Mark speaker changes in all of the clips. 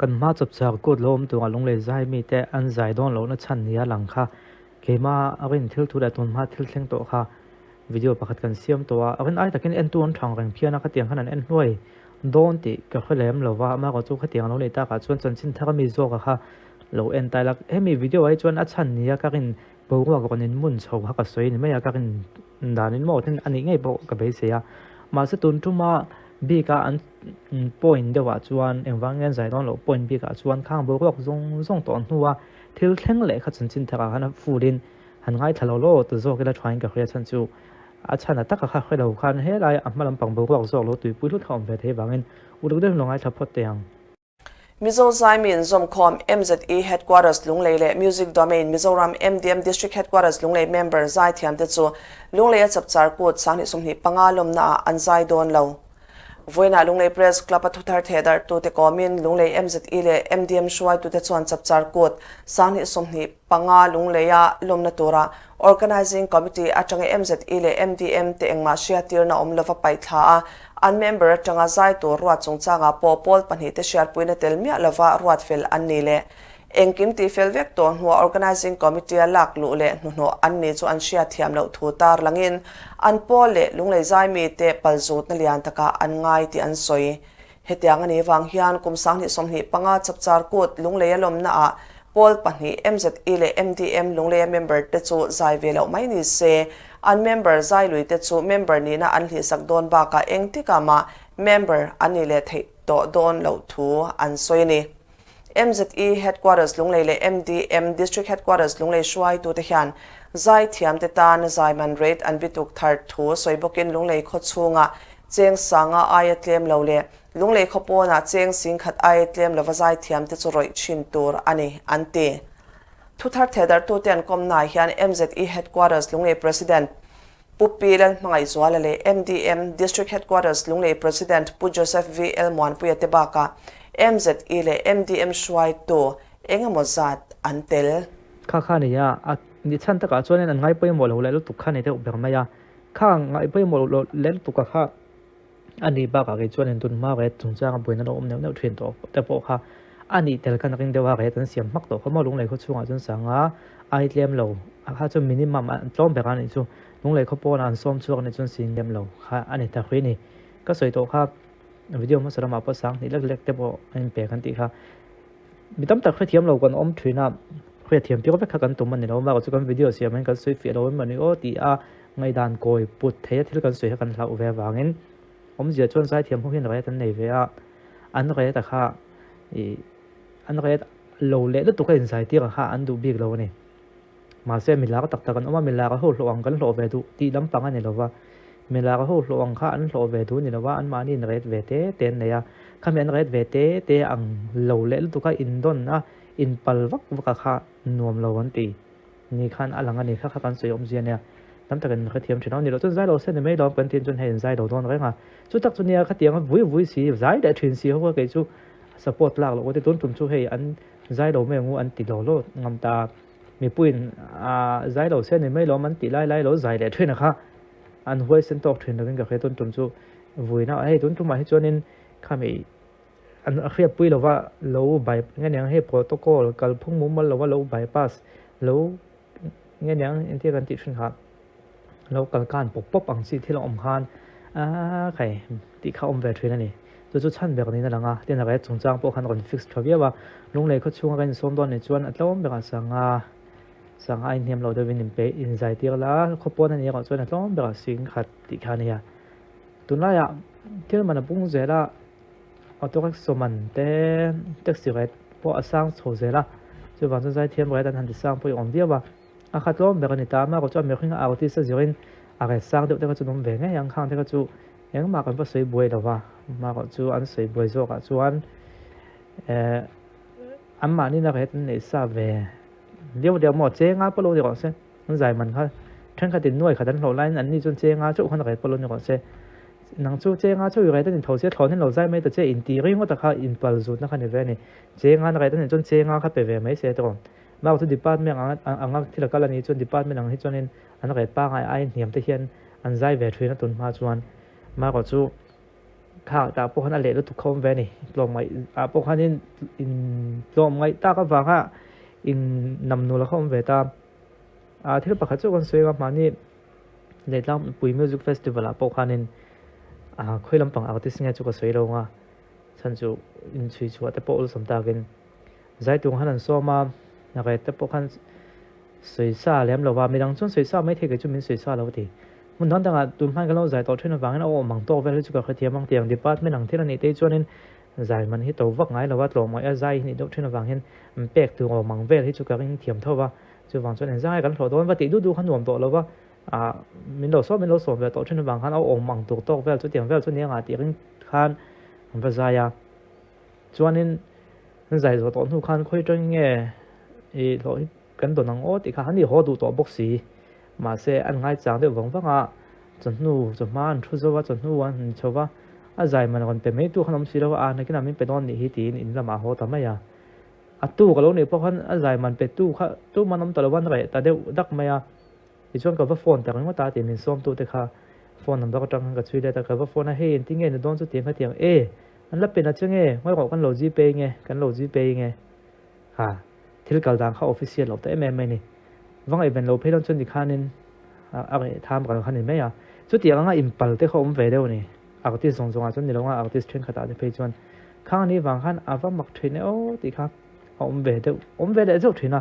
Speaker 1: kan ma chap chak kut lom tu along le zai mi te an zai don lo na chan nia lang kha keima arin thil thu da ton ma thil thleng to kha video pakhat kan siam to a arin ai takin en tu an thang reng phiana kha tiang khanan en hnuai don ti ka khalem lova ma ko chu kha tiang lo le ta ka chuan chan chin thaka mi zo ka kha lo en tai lak hemi video ai chuan a chan nia ka rin bo wa ko nin mun chho ha ka soi ni me ya ka rin danin mo ten ani ngai bo ka be se ya ma se tun tu ma bi ka an point de wa chuan engwangen zai don lo point bi ka chuan khang bo rok zong zong ton huwa thil thleng le kha chan chin thaka hana furin han ngai thalo lo to zo ke la trying ka khria chan chu a chana taka kha khelo khan he lai amalam pang bo rok zo lo tui pui lu thom ve the bangin uru de longai thapot teang
Speaker 2: Mizo Zaimin Zomkom MZE Headquarters Lunglei Music Domain Mizoram MDM District Headquarters Lunglei Member Zai Thiam Te Chu Lunglei Chapchar Kot Sangni Sumni Pangalom na Anzai Don Lo Voina Lunglei Press Club Thuthar Thedar tu te komin Lunglei MZE le MDM Shwai tu te chuan Chapchar Kot Sangni Sumni Panga Lungleya Lomna Tora Organizing Committee atang MZE le MDM te engma shia tirna omlova paitha an member tanga zai to ruat chungchanga popol panhi te share puina telmia lova ruat fel annile engkim ti fel vek to hnu organizing committee lak lu le hnu anni chu an shia thiam lo thu tar langin an pol le lunglei zai mi te paljut na lian taka an ngai ti an soi hetiang ani wang hian kum sang ni somni panga chapchar kot lunglei alom na a Paul Panhi MZE le MDM Lunglei member te chu zai velo mai ni se an member zai lui te chu member ni na an hli sak don ba ka engtika ma member ani le thei to don lo thu an soi ni MZE Headquarters Lunglei le MDM District Headquarters Lunglei Shwai tu te hian zai thiam te tan zai man rate an bituk thar thu soibokin Lunglei kho chunga cheng sanga ayatlem lo le Lunglei khopona cheng sing khat ai tlem lovazai thiam te churoi chin tur ani ante Thuthar Thedar tu ten komna hian MZE Headquarters Lunglei President Pupilan mangai zwala le MDM District Headquarters Lunglei President Pu Joseph V Elmon Puyate Baka MZE le MDM Shwai to engamozat antel
Speaker 1: kha ni ya ni chan ta ka chuan an ngai poi mo lo le lu tu kha ni te ber ma ya khang ngai poi mo lo le tu ka kha ani ba ka ge chuan en tun ma ge chungchang boina lo omne no thrin to te po kha ani tel kan ring dewa ge tan siam mak to khoma lung lai kho chunga chun sanga ai tlem lo kha chu minimum an tlom be kan ni chu lung lai kho pon an som chuak ni chun sin lem lo kha ani ta khri ni ka soi to kha video ma sara ma pa sang ni lek lek te po en pe kan ti kha mitam ta khri thiam lo kan om thrina khri thiam pi ko be kha kan tum man ni lo ma ko chu kan video siam an kan soi fi lo man ni o ti a ngai dan koi put the thil kan soi kan hlau ve wangin om zia chuan sai thiam ho hin rai tan nei ve a an rai ta kha an rai lo le tu ka in sai ti kha an du big lo ni ma se mi la ka tak tak an oma mi la ka ho lo ang kan lo ve du ti lam pang ani lo wa mi la ka ho lo ang kha an lo ve du ni lo wa an ma ni rai ve te ten ne ya kham an rai ve te ang lo le tu ka in don na in pal wak waka kha nuam lo an ti ni khan alang ani kha kan soi om zia ne tam takan kha thiam thina ni lo chun zai lo se ne mai lo kan tin chun hen zai lo don renga chu tak chu nia kha tiang vui si zai da thin si ho ke chu support lak lo te ton tum chu hei an zai lo me ngu an ti lo ngam ta mi puin a zai lo se ne mai lo man ti lai lo zai le thina kha an hoi sen tok thin ring ka khe ton tum chu vui na hei ton tum ma hi chuanin kha mi an khria pui lo wa lo bai ngang he protocol kal phung mu mal lo wa lo bypass lo ngang en ti kan ti thun kha lo kal kan pop ang si thil om khan khai ti kha om ve thina ni chu chan be kan na langa tin na ga chungchang po khan kon fix thawi wa lung lei kho chunga kan som don ni chuan atlom be ka sanga ai niam lo de win pe in zai ti la kho pon ani ka chuan atlom be ka sing khat ti kha ni ya tunla ya thil man pung zela autorak soman te taxi ret po asang chho zela chu wan zai thiam rai dan han ti sang po om dia wa a khatlom be kan ta ma ko chu me khinga a ti sa zirin a ga sang de ka chu nom ve nge yang khang te ka chu yang ma kan pa soi boi da wa ma ko chu an soi boi zo ka chuan amma ni na het nei sa ve dia mo che nga po lo ni ko se an zai man kha than kha tin noi kha dan lo line an ni chun che nga chu khan ga po lo ni ko se nang chu che nga chu rai tan tho se thon lo zai mai ta che in ti ring ngo ta kha in pal zut na kha ne ve ni che nga na rai tan chun che nga kha pe ve mai se to ma tu department ang thila kala ni chun department ang hi chuanin an rai pa ngai ai niam te hian an zai ve thina tun ma chuan ma ko chu ข้าตาพวกนั้นเลยแล้วถูกเขาแวนี่ลงไว้พวกนั้นอินลงไว้ตาก็ฟังอินนำนูแล้วเขาแวตาที่เราประกาศกันสวยกับมันนี่ในลำปุยมิวสิกเฟสติวัลพวกนั้นคุยลำปังอาร์ติสต์เนี่ยจุกสวยลงฉันจูอินช่วยชัวแต่พวกเราสมตากันใจตรงนั้นซ้อมนักแต่พวกนั้นสวยซาแล้วเราว่าไม่ดังจนสวยซาไม่เท่กับจุดมีสวยซาแล้วทีมันนั่นต่างตุนพันกันเราใจต่อเชื่อฟังเอามังโตเวลจุกเขาเทียมบางเตียงดีปัตไม่หนังที่เรานี่เตจวนนั้นใจมันที่ตัววักไงเราว่าตัวมันใจนี่ต่อเชื่อฟังเห็นมันเป๊กตัวมังเวลที่จุกเขาเทียมเท่าว่าจุกฟังจนใจกันถอดตัวว่าติดูขนมตัวเราว่าmình đổ số mình đổ số về tổ chức bằng khán ông bằng tổ tổ về chỗ tiền về chỗ này tiền khán và dài cho nên dài rồi tổ thu khán khơi trên nghe thì lỗi cái tổ năng ốt thì khán thì họ đủ tổ bốc xì mà sẽ ăn ngay chẳng được vắng vắng chuẩn nu chuẩn man thu rồi chuẩn nu anh cho va dài mà còn phải mấy tu khán ông xí đâu này cái nào mình phải đón thì tí nên là mà họ tắm mấy tu cái lỗ này bao khán dài mà phải tu mà ông taoวันvậy ta đều đắc mấyอีช่วงกับว่าโฟนแต่ก็ตาตีมินซ้อมตัวแต่ค่ะโฟนนำตัวก็จังกับช่วยได้แต่กับว่าโฟนให้เห็นที่เงี้ยในโดนสุดเตียงเขาเตียงอันละเป็นอะไรเงี้ยไม่บอกกันโหลดจีเปย์ไงกันโหลดจีเปย์ไงค่ะที่เราดังเข้าออฟฟิเชียลหลบแต่ไม่นี่ว่างไอ้เป็นโลเพลอนจนอีกขั้นนึงอะไรทำกันขั้นนึงไหมสุดเตียงก็อิมพัลที่เขาอุ้มไปเดียวนี่อาร์ติสส่งจนนี่เราว่าอาร์ติสเทรนขาดจะไปจนข้างนี้วางขั้นว่ามักเทรนโอ้ตีครับอุ้มไปเดียวอุ้มไปเดียวเทรน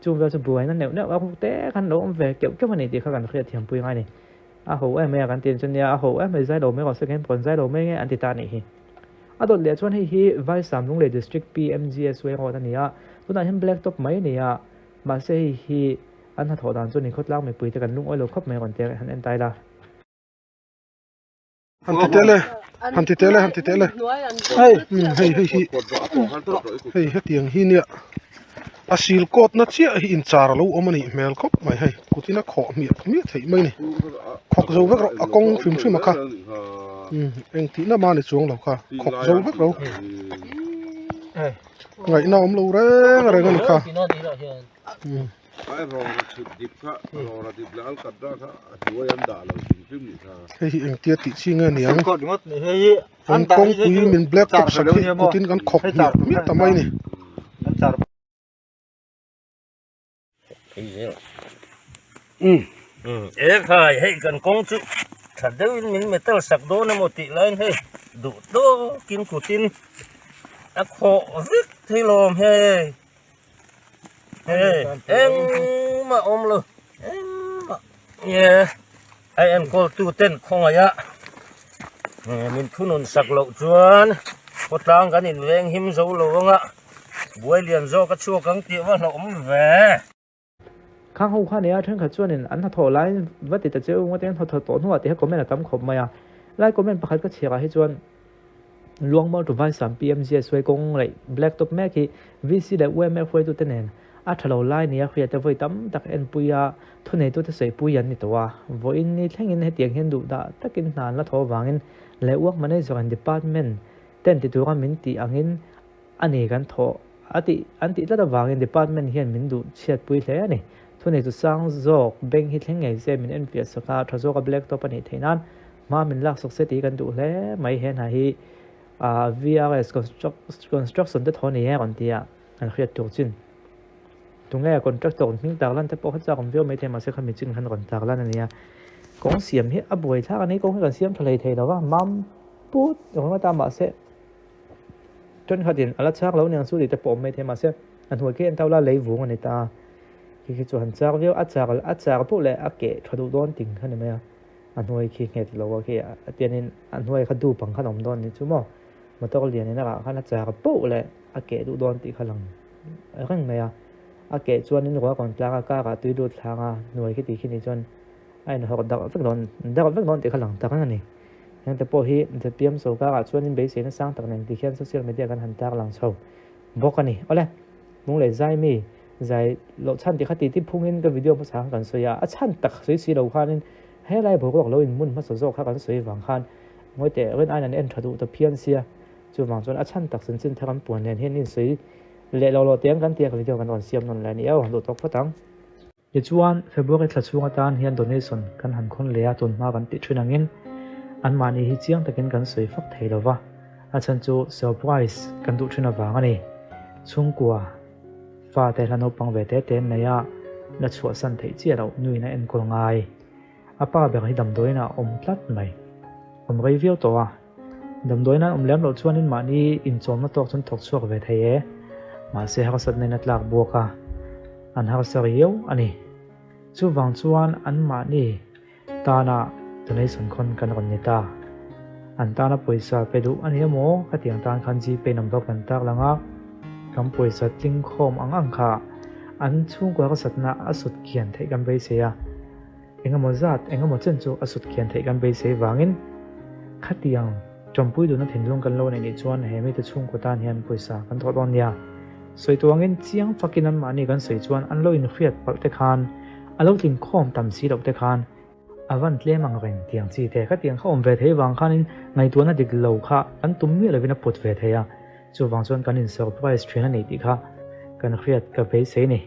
Speaker 1: chung vào sự buổi nó nếu ông té khăn đấu ông về kiểu cái vấn đề thì các bạn khuyết thiểm bùi ngay này hổ em mấy cái tiền cho nên hổ em mấy giai đầu mấy còn sẽ game còn giai đầu mấy cái anh ta này đột liệt cho nên hi vai sắm lúc này district PMGS way họ này tôi nói hem black top mấy này mà sẽ hi anh thọ đàn cho nên khốt lao mấy bùi thì cần lúc oi lộc khóc mấy còn tiền anh tay là
Speaker 3: ham ti tele hey hey tiếng hi nè asil kot na chia hi in char lo omani mel khop mai hai kutina kho mi thei mai ni khok zo vek ro akong phim phim kha eng ti na ma ni chuang lo kha khok zo vek ro ngai na om lo re ngan kha
Speaker 4: ai rong chụp dip kha rong ra dip lal kadra kha huwa yan da lo phim ni kha
Speaker 3: hei eng tia ti chi nge niang
Speaker 5: ko ngot ni hei
Speaker 3: an kong pui min black top sakhi kutin kan khok mi ta mai ni
Speaker 5: khai hay cần công chữ thật đấy mình mới tao sạc đô nó một tỷ lên hay đủ đô kim của tin khổ viết thì lồm hay em mà ôm luôn em mà yeah ai em có tu tên không à mình cứ nôn sạc lộ chuan có trang cái nhìn ven him dấu lộ ạ buổi liền do các chua cắn tiệm vào nó ôm về
Speaker 1: ข้างหูข้างนี้ถึงขัดชวนเนี่ยอันถ้าถอไล่ว่าติดจะเจ้าว่าเต้นถอตัวหัวติให้คอมเมนต์ตั้มขบมาไล่คอมเมนต์ประคัดก็เชียร์ให้ชวนลวงบอลตัวไฟสาม PMGS สวยกงเลย Black Top แม่กี่ VC ได้เว้ยแม่คุยตัวเต้นเนี่ยถ้าเราไล่เนี่ยคุยแต่ไว้ตั้มตักเอ็นปุยทุนในตัวจะใส่ปุยันนี่ตัวว่าอินนี่แท่งอินให้เตียงเห็นดูด่าตักอินนานแล้วถอวางอินแล้วอ้วกมันในส่วน department เต้นติดตัวกันมินตีอังอินอันนี้กันถออันติแล้ววางอิน department เห็นมินดูเชียดปุยเลยนี่ทุนในตัวสร้างโจกเบ่งฮิตเล่งไงเซมินเอ็นเฟียสกัดทศกับ Black Top นี่เท่านั้นมามินลักสุกเสตีกันดูแล้วไม่เห็นให้VRS construction ที่ทอนนี่ก่อนที่อันเครียดตัวจินตรงนี้คอนแทคเตอร์มิ่งตากลั่นแต่พอเขาจะคอมพิวไม่เทมาเสียขมิ้นจินขันก่อนตากลั่นอันนี้กองเสียมที่อับวยถ้าอันนี้กองให้กันเสียมทะเลไทยแล้วว่ามัมปุ๊ดอย่างว่าตามมาเสียจนเขาเห็นอะไรชักแล้วเนี่ยสู้ดีแต่ผมไม่เทมาเสียอันหัวเกี้ยนเท่าละเลยวุ้งอันนี้ตาคือจวนจากวิวอัจฉริพวกเลยอักเกะทะลุโดนติ่งขันไหมอันหัวขี้เห็ดเราว่าขี้เตียนินอันหัวเขาดูปังขนมโดนนี่ชั่วโมงมาต้องเรียนนี่นะครับขันอัจฉริพวกเลยอักเกะดูโดนติ่งขลังอะไรไหมอาเกจวนนี่หนูว่าก่อนกลางอากาศตุยดูทางหน่วยคิดดีคิดนี่จนไอ้หนูเขาดักฟักนอนติดขลังตักนั่นนี่ยังแต่พอฮีจะเตรียมโซกาชวนนี่เบสเนี่ยสร้างตักนั่นที่เขียนโซเชียลมีเดียกันหันตากหลังโชว์บอกกันนี่เอาเลยมุ้งเลยใจมีใจโหลดชั้นที่เขาติดที่พุ่งอินกับวิดีโอภาษากันสวยชั้นตักสวยๆเราข้านี่ให้ไล่บอกว่าเราอินมุ่นมาสโซข้ากันสวยฝังข้านงวยแต่เรื่องไอ้นั่นเอ็นทะลุตะเพียนเสียจู่ฝังจนชั้นตักสินทำปวนเนี่ยเห็นนี่สวยเละเราเตียงกันเตียงกันวิดีโอกันอ่อนเสียมนั่นแหละนี่เอาหลุดตกพะตังยี่จวนเฟบรุรีถัดช่วงตานเฮียนโดเนชันกันหันคนเลี้ยจนมากันติดช่วยนังอิน an mani hi chiang takin kan soi fak thei lova a chan chu surprise kan du thina wanga ni chungkua fa te hlano pang ve te ten neya na chhuah san thei chi ro nui na en kol ngai apa beng hi dam doina tlat mai rei viau to a dam doina lem lo chuan in mani in chom na tok chun thok chuak ve thei e ma se ha sat nei na tlak boka an har sariu ani chu wang chuan an mani tana tunai sun khon kan ron nita an tana poisa pedu ani mo khatiang tan khan ji pe number kan tak langa kam poisa ting khom ang kha an chung ko satna asut kian thei kan be se ya engamo zat engamo chen chu asut kian thei kan be se wangin khatiang chompui du na thinlung kan lo nei ni chuan hemi te chung ko tan hian poisa kan thot on ya soi tuangin chiang fakin an mani kan sei chuan an lo in hriat pal te khan alo tling khom tam si dok te khan avan tlem ang reng tiang chi te khatiang khom ve thei wang khanin ngai tuana dik lo kha an tum mi lovina put ve theya chu wang chuan kan in surprise thina nei ti kha kan hriat ka be se ni